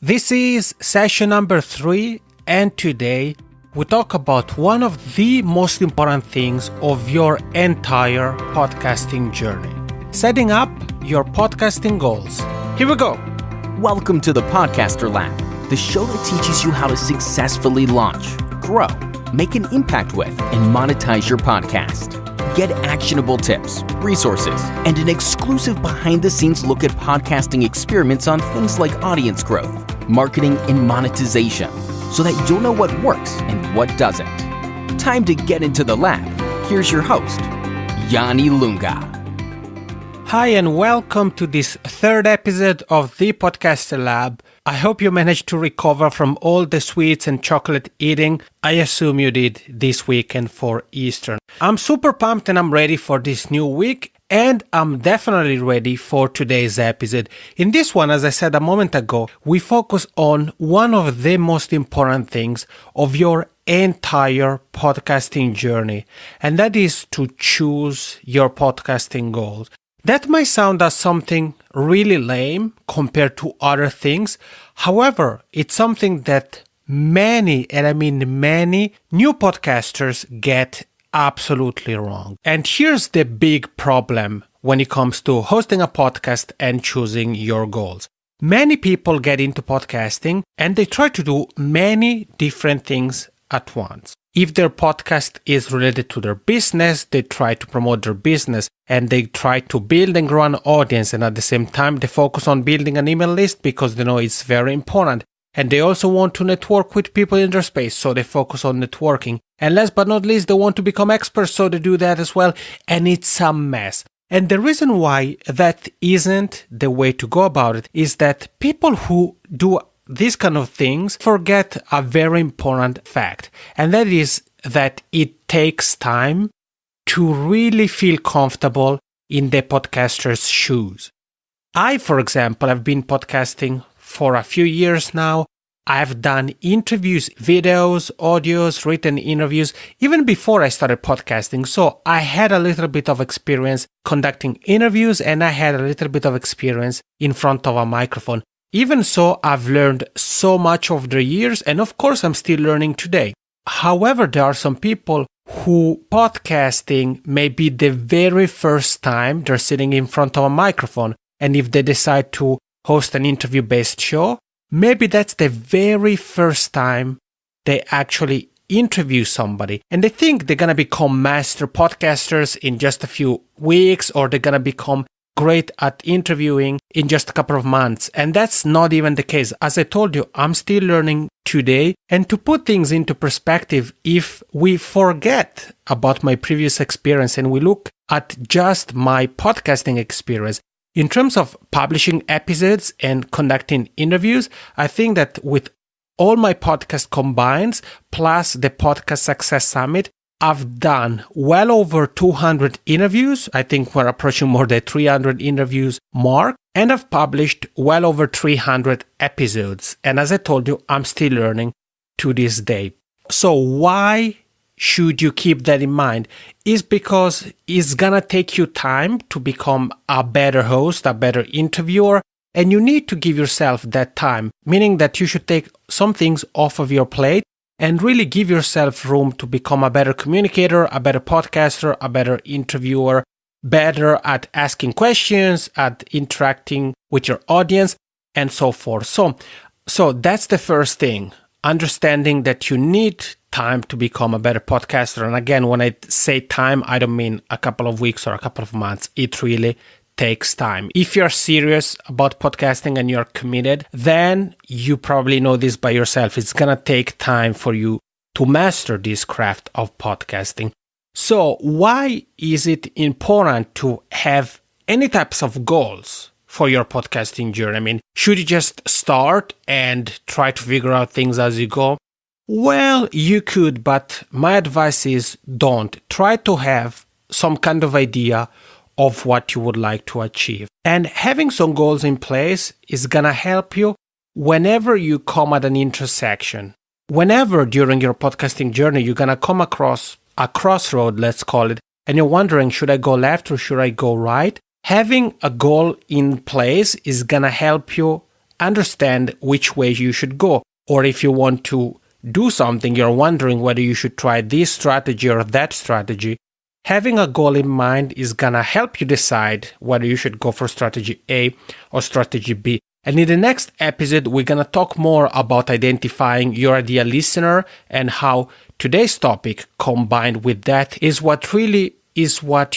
This is session number 3, and today we talk about one of the most important things of your entire podcasting journey: setting up your podcasting goals. Here we go. Welcome to the Podcaster Lab, the show that teaches you how to successfully launch, grow, make an impact with, and monetize your podcast. Get actionable tips, resources, and an exclusive behind-the-scenes look at podcasting experiments on things like audience growth, marketing, and monetization, so that you'll know what works and what doesn't. Time to get into the lab. Here's your host, Yanni Lunga. Hi, and welcome to this third episode of the Podcaster Lab. I hope you managed to recover from all the sweets and chocolate eating I assume you did this weekend for Easter. I'm super pumped and I'm ready for this new week, and I'm definitely ready for today's episode. In this one, as I said a moment ago, we focus on one of the most important things of your entire podcasting journey, and that is to choose your podcasting goals. That might sound as something really lame compared to other things. However, it's something that many, and I mean many, new podcasters get absolutely wrong. And here's the big problem when it comes to hosting a podcast and choosing your goals. Many people get into podcasting and they try to do many different things at once. If their podcast is related to their business, they try to promote their business and they try to build and grow an audience, and at the same time they focus on building an email list because they know it's very important. And they also want to network with people in their space, so they focus on networking. And last but not least, they want to become experts, so they do that as well. And it's a mess. And the reason why that isn't the way to go about it is that people who do these kind of things forget a very important fact. And that is that it takes time to really feel comfortable in the podcaster's shoes. I, for example, have been podcasting for a few years now. I've done interviews, videos, audios, written interviews, even before I started podcasting. So I had a little bit of experience conducting interviews and I had a little bit of experience in front of a microphone. Even so, I've learned so much over the years, and of course, I'm still learning today. However, there are some people who podcasting may be the very first time they're sitting in front of a microphone. And if they decide to host an interview-based show, maybe that's the very first time they actually interview somebody. And they think they're going to become master podcasters in just a few weeks, or they're going to become great at interviewing in just a couple of months. And that's not even the case. As I told you, I'm still learning today. And to put things into perspective, if we forget about my previous experience and we look at just my podcasting experience, in terms of publishing episodes and conducting interviews, I think that with all my podcast combined, plus the Podcast Success Summit, I've done well over 200 interviews. I think we're approaching more than 300 interviews mark. And I've published well over 300 episodes. And as I told you, I'm still learning to this day. So why should you keep that in mind? Is because it's gonna take you time to become a better host, a better interviewer. And you need to give yourself that time, meaning that you should take some things off of your plate and really give yourself room to become a better communicator, a better podcaster, a better interviewer, better at asking questions, at interacting with your audience, and so forth. So that's the first thing, understanding that you need time to become a better podcaster. And again, when I say time, I don't mean a couple of weeks or a couple of months. It really takes time. If you're serious about podcasting and you're committed, then you probably know this by yourself. It's going to take time for you to master this craft of podcasting. So why is it important to have any types of goals for your podcasting journey? I mean, should you just start and try to figure out things as you go? Well, you could, but my advice is don't. Try to have some kind of idea of what you would like to achieve. And having some goals in place is going to help you whenever you come at an intersection. Whenever during your podcasting journey you're going to come across a crossroad, let's call it, and you're wondering, should I go left or should I go right? Having a goal in place is going to help you understand which way you should go. Or if you want to do something, you're wondering whether you should try this strategy or that strategy. Having a goal in mind is gonna help you decide whether you should go for strategy A or strategy B. And in the next episode, we're gonna talk more about identifying your ideal listener and how today's topic combined with that is what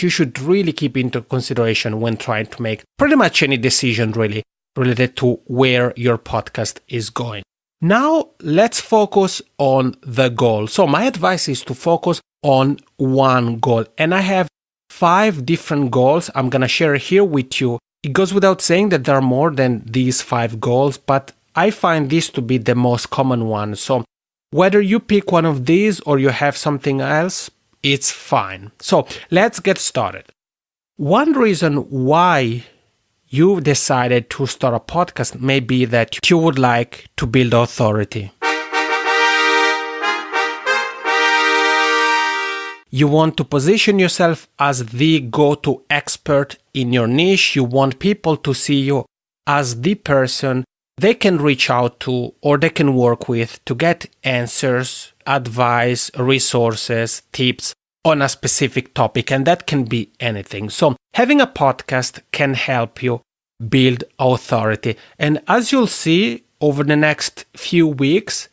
you should really keep into consideration when trying to make pretty much any decision really related to where your podcast is going. Now, let's focus on the goal. So my advice is to focus on one goal. And I have 5 different goals I'm going to share here with you. It goes without saying that there are more than these 5 goals, but I find this to be the most common one. So whether you pick one of these or you have something else, it's fine. So let's get started. One reason why you decided to start a podcast may be that you would like to build authority. You want to position yourself as the go-to expert in your niche. You want people to see you as the person they can reach out to or they can work with to get answers, advice, resources, tips on a specific topic, and that can be anything. So having a podcast can help you build authority. And as you'll see over the next few weeks,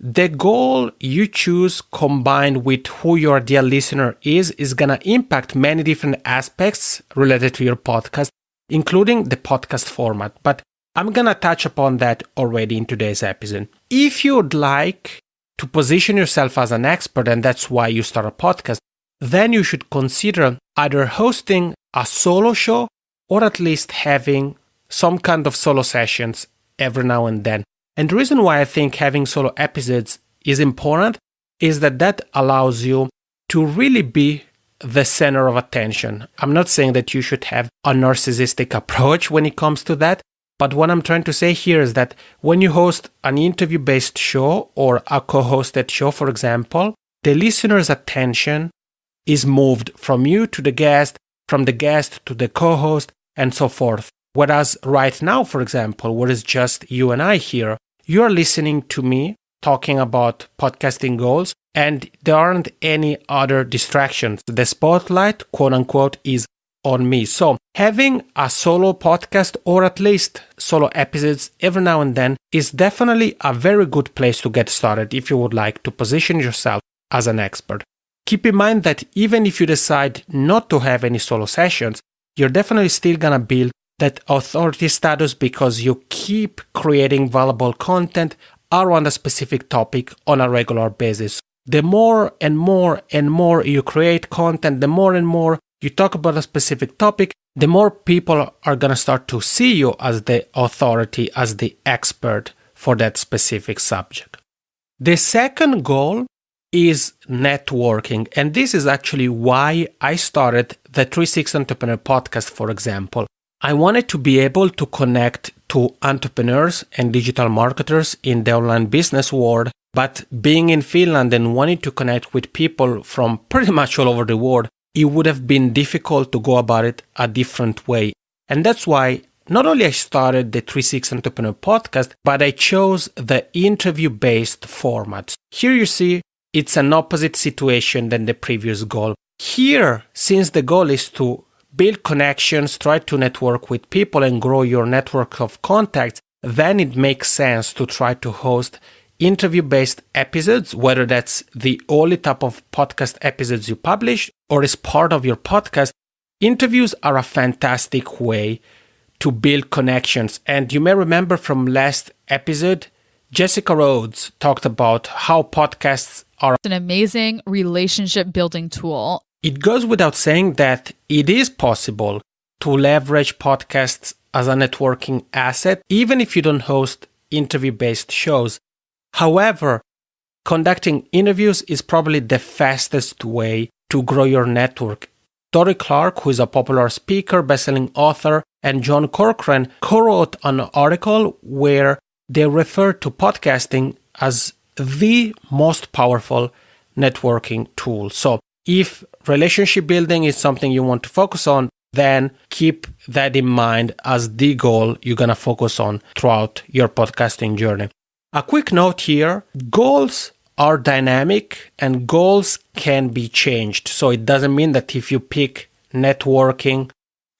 the goal you choose combined with who your ideal listener is going to impact many different aspects related to your podcast, including the podcast format. But I'm going to touch upon that already in today's episode. If you'd like to position yourself as an expert, and that's why you start a podcast, then you should consider either hosting a solo show or at least having some kind of solo sessions every now and then. And the reason why I think having solo episodes is important is that allows you to really be the center of attention. I'm not saying that you should have a narcissistic approach when it comes to that, but what I'm trying to say here is that when you host an interview-based show or a co-hosted show, for example, the listener's attention is moved from you to the guest, from the guest to the co-host, and so forth. Whereas right now, for example, where it's just you and I here, you're listening to me talking about podcasting goals, and there aren't any other distractions. The spotlight, quote unquote, is on me. So having a solo podcast or at least solo episodes every now and then is definitely a very good place to get started if you would like to position yourself as an expert. Keep in mind that even if you decide not to have any solo sessions, you're definitely still gonna build that authority status because you keep creating valuable content around a specific topic on a regular basis. The more and more and more you create content, the more and more you talk about a specific topic, the more people are going to start to see you as the authority, as the expert for that specific subject. The second goal is networking. And this is actually why I started the 360 Entrepreneur podcast, for example. I wanted to be able to connect to entrepreneurs and digital marketers in the online business world, but being in Finland and wanting to connect with people from pretty much all over the world, it would have been difficult to go about it a different way. And that's why not only I started the 360 Entrepreneur podcast, but I chose the interview-based format. Here you see, it's an opposite situation than the previous goal. Here, since the goal is to build connections, try to network with people and grow your network of contacts, then it makes sense to try to host interview-based episodes, whether that's the only type of podcast episodes you publish or is part of your podcast. Interviews are a fantastic way to build connections. And you may remember from last episode, Jessica Rhodes talked about how podcasts are an amazing relationship building tool. It goes without saying that it is possible to leverage podcasts as a networking asset, even if you don't host interview-based shows. However, conducting interviews is probably the fastest way to grow your network. Dory Clark, who is a popular speaker, best-selling author, and John Corcoran co-wrote an article where they refer to podcasting as the most powerful networking tool. So if relationship building is something you want to focus on, then keep that in mind as the goal you're going to focus on throughout your podcasting journey. A quick note here, goals are dynamic and goals can be changed. So it doesn't mean that if you pick networking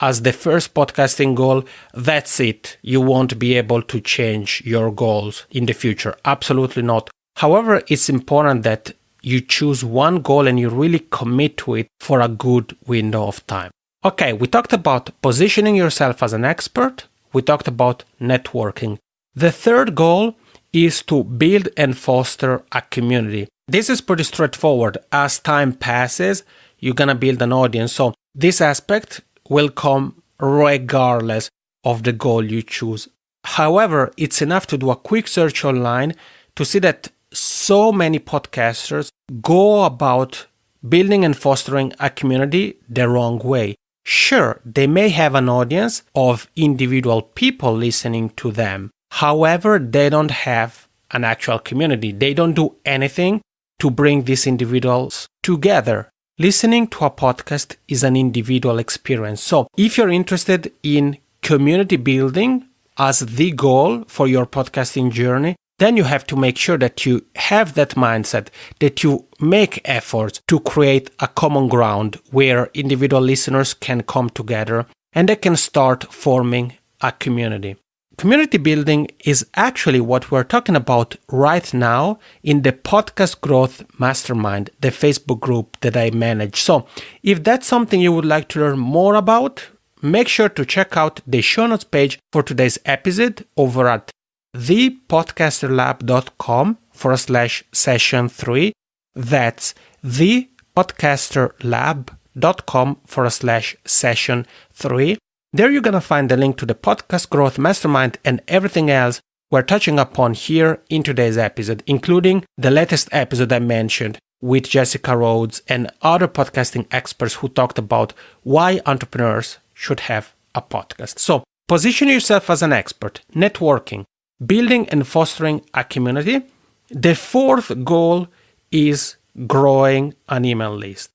as the first podcasting goal, that's it. You won't be able to change your goals in the future. Absolutely not. However, it's important that you choose one goal and you really commit to it for a good window of time. Okay, we talked about positioning yourself as an expert. We talked about networking. The third goal is to build and foster a community. This is pretty straightforward. As time passes, you're going to build an audience. So this aspect will come regardless of the goal you choose. However, it's enough to do a quick search online to see that so many podcasters go about building and fostering a community the wrong way. Sure, they may have an audience of individual people listening to them. However, they don't have an actual community. They don't do anything to bring these individuals together. Listening to a podcast is an individual experience. So if you're interested in community building as the goal for your podcasting journey, then you have to make sure that you have that mindset, that you make efforts to create a common ground where individual listeners can come together and they can start forming a community. Community building is actually what we're talking about right now in the Podcast Growth Mastermind, the Facebook group that I manage. So if that's something you would like to learn more about, make sure to check out the show notes page for today's episode over at thepodcasterlab.com/session3. That's thepodcasterlab.com/session3. There you're going to find the link to the Podcast Growth Mastermind and everything else we're touching upon here in today's episode, including the latest episode I mentioned with Jessica Rhodes and other podcasting experts who talked about why entrepreneurs should have a podcast. So position yourself as an expert, networking, building and fostering a community. The fourth goal is growing an email list.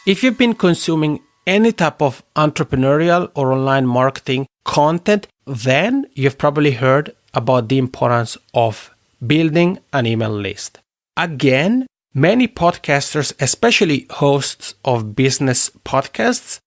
If you've been consuming any type of entrepreneurial or online marketing content, then you've probably heard about the importance of building an email list. Again, many podcasters, especially hosts of business podcasts,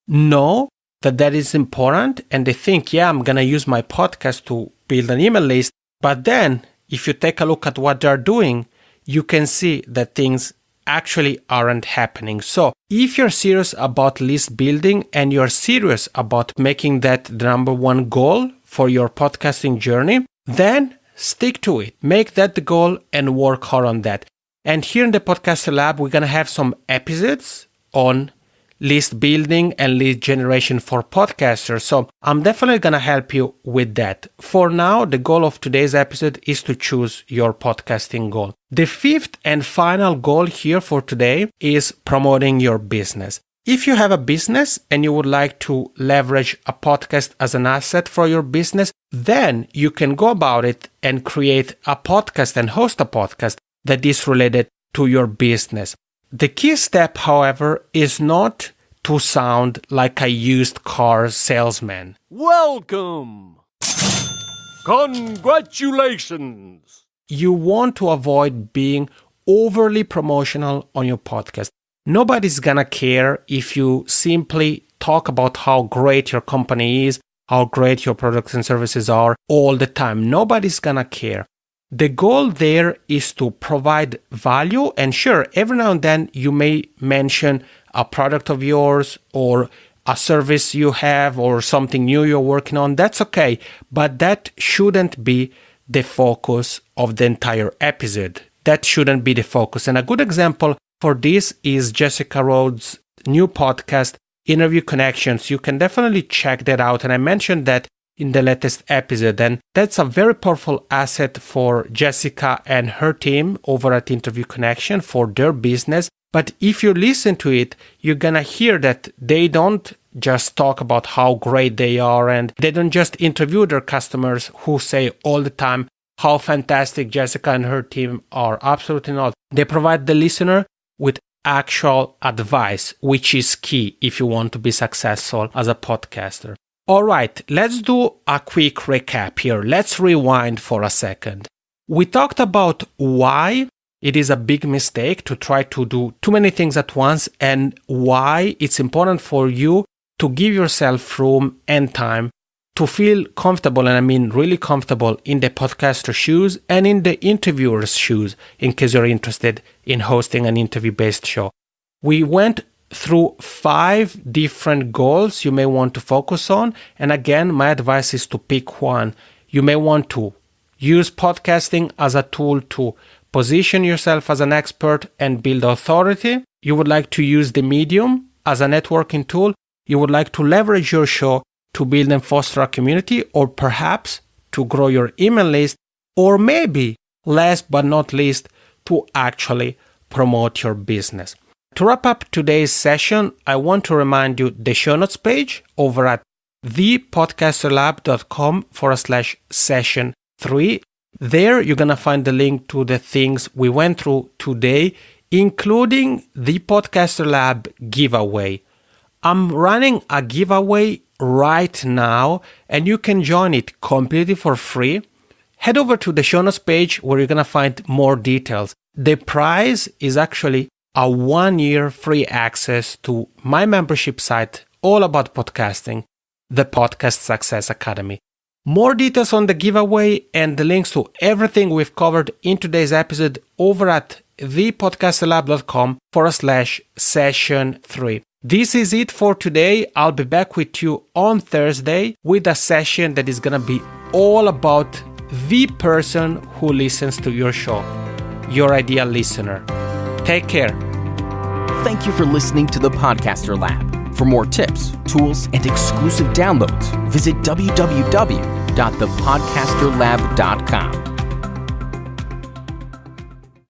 know that is important and they think, yeah, I'm going to use my podcast to build an email list. But then if you take a look at what they're doing, you can see that things actually aren't happening. So if you're serious about list building and you're serious about making that the number one goal for your podcasting journey, then stick to it. Make that the goal and work hard on that. And here in the Podcaster Lab, we're going to have some episodes on list building and lead generation for podcasters. So I'm definitely going to help you with that. For now, the goal of today's episode is to choose your podcasting goal. The fifth and final goal here for today is promoting your business. If you have a business and you would like to leverage a podcast as an asset for your business, then you can go about it and create a podcast and host a podcast that is related to your business. The key step, however, is not to sound like a used car salesman. Welcome! Congratulations! You want to avoid being overly promotional on your podcast. Nobody's gonna care if you simply talk about how great your company is, how great your products and services are all the time. Nobody's gonna care. The goal there is to provide value, and sure, every now and then you may mention a product of yours or a service you have or something new you're working on. That's okay, but that shouldn't be the focus of the entire episode. That shouldn't be the focus. And a good example for this is Jessica Rhodes' new podcast, Interview Connections. You can definitely check that out. And I mentioned that in the latest episode. And that's a very powerful asset for Jessica and her team over at Interview Connection for their business. But if you listen to it, you're going to hear that they don't just talk about how great they are, and they don't just interview their customers who say all the time how fantastic Jessica and her team are. Absolutely not. They provide the listener with actual advice, which is key if you want to be successful as a podcaster. All right, let's do a quick recap here. Let's rewind for a second. We talked about why it is a big mistake to try to do too many things at once and why it's important for you to give yourself room and time to feel comfortable, and I mean really comfortable, in the podcaster shoes and in the interviewer's shoes, in case you're interested in hosting an interview-based show. We went through 5 different goals you may want to focus on, and again, my advice is to pick one. You may want to use podcasting as a tool to position yourself as an expert and build authority. You would like to use the medium as a networking tool. You would like to leverage your show to build and foster a community, or perhaps to grow your email list, or maybe, last but not least, to actually promote your business. To wrap up today's session, I want to remind you the show notes page over at thepodcasterlab.com/session 3. There you're going to find the link to the things we went through today, including the Podcaster Lab giveaway. I'm running a giveaway right now, and you can join it completely for free. Head over to the show notes page where you're going to find more details. The prize is actually a 1-year free access to my membership site all about podcasting, the Podcast Success Academy. More details on the giveaway and the links to everything we've covered in today's episode over at thepodcasterlab.com/session 3. This is it for today. I'll be back with you on Thursday with a session that is going to be all about the person who listens to your show, your ideal listener. Take care. Thank you for listening to the Podcaster Lab. For more tips, tools, and exclusive downloads, visit www.thepodcasterlab.com.